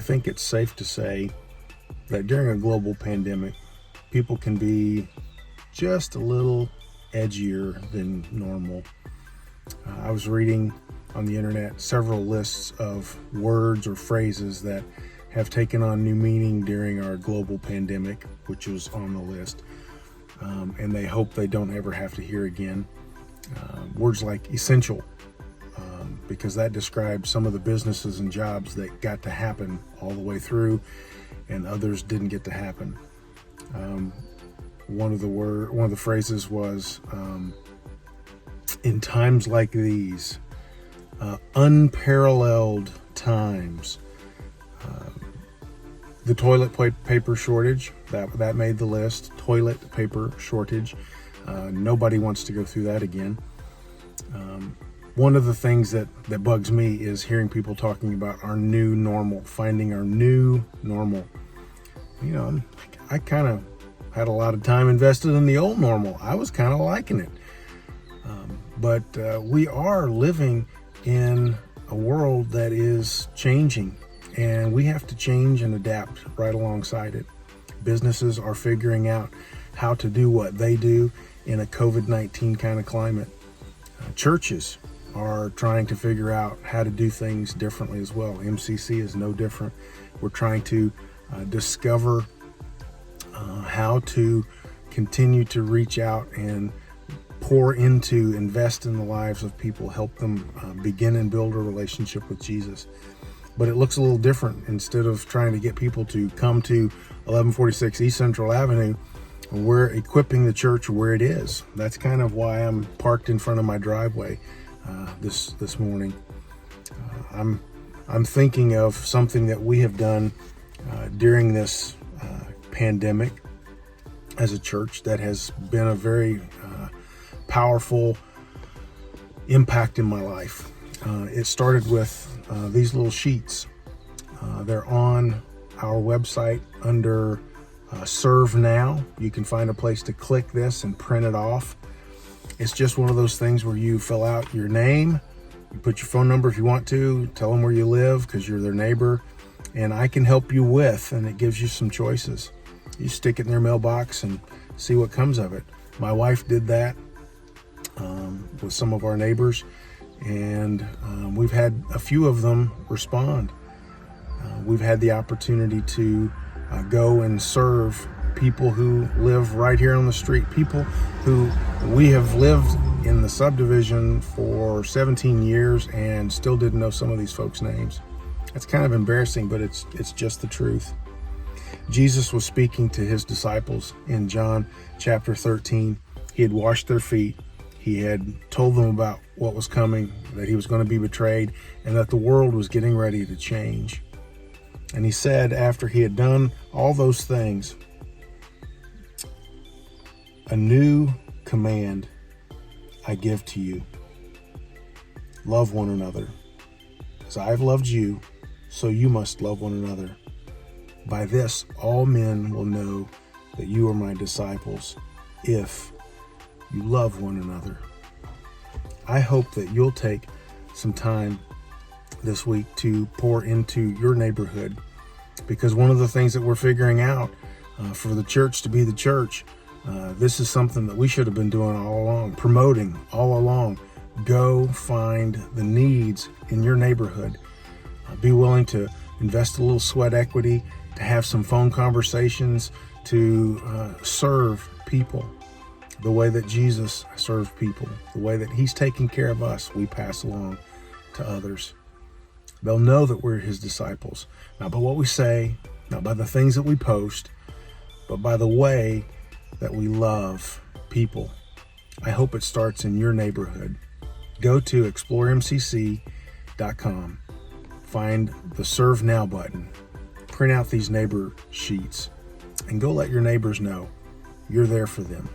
I think it's safe to say that during a global pandemic, people can be just a little edgier than normal. I was reading on the internet several lists of words or phrases that have taken on new meaning during our global pandemic, which was on the list, and they hope they don't ever have to hear again. Words like essential, because that describes some of the businesses and jobs that got to happen all the way through, and others didn't get to happen. One of the phrases was, in times like these, unparalleled times. The toilet paper shortage, that made the list. Toilet paper shortage. Nobody wants to go through that again. One of the things that bugs me is hearing people talking about our new normal, finding our new normal. You know, I kind of had a lot of time invested in the old normal. I was kind of liking it. But we are living in a world that is changing, and we have to change and adapt right alongside it. Businesses are figuring out how to do what they do in a COVID-19 kind of climate. Churches are trying to figure out how to do things differently as well. MCC is no different. We're trying to discover how to continue to reach out and pour into, invest in the lives of people, help them begin and build a relationship with Jesus. But it looks a little different. Instead of trying to get people to come to 1146 East Central Avenue, we're equipping the church where it is. That's kind of why I'm parked in front of my driveway this morning. I'm thinking of something that we have done during this pandemic as a church that has been a very powerful impact in my life. It started with these little sheets. They're on our website under Serve Now. You can find a place to click this and print it off. It's just one of those things where you fill out your name, you put your phone number if you want to, tell them where you live because you're their neighbor, and I can help you with, and it gives you some choices. You stick it in their mailbox and see what comes of it. My wife did that with some of our neighbors, and we've had a few of them respond. We've had the opportunity to go and serve people who live right here on the street, people who we have lived in the subdivision for 17 years and still didn't know some of these folks' names. It's kind of embarrassing, but it's just the truth. Jesus was speaking to his disciples in John chapter 13. He had washed their feet. He had told them about what was coming, that he was going to be betrayed, and that the world was getting ready to change. And he said, after he had done all those things, a new command I give to you. Love one another. As I have loved you, so you must love one another. By this, all men will know that you are my disciples, if you love one another. I hope that you'll take some time this week to pour into your neighborhood, because one of the things that we're figuring out for the church to be the church, this is something that we should have been doing all along, promoting all along. Go find the needs in your neighborhood. Be willing to invest a little sweat equity, to have some phone conversations, to serve people the way that Jesus served people, the way that he's taking care of us, we pass along to others. They'll know that we're his disciples, not by what we say, not by the things that we post, but by the way that we love people. I hope it starts in your neighborhood. Go to exploremcc.com, find the Serve Now button, print out these neighbor sheets, and go let your neighbors know you're there for them.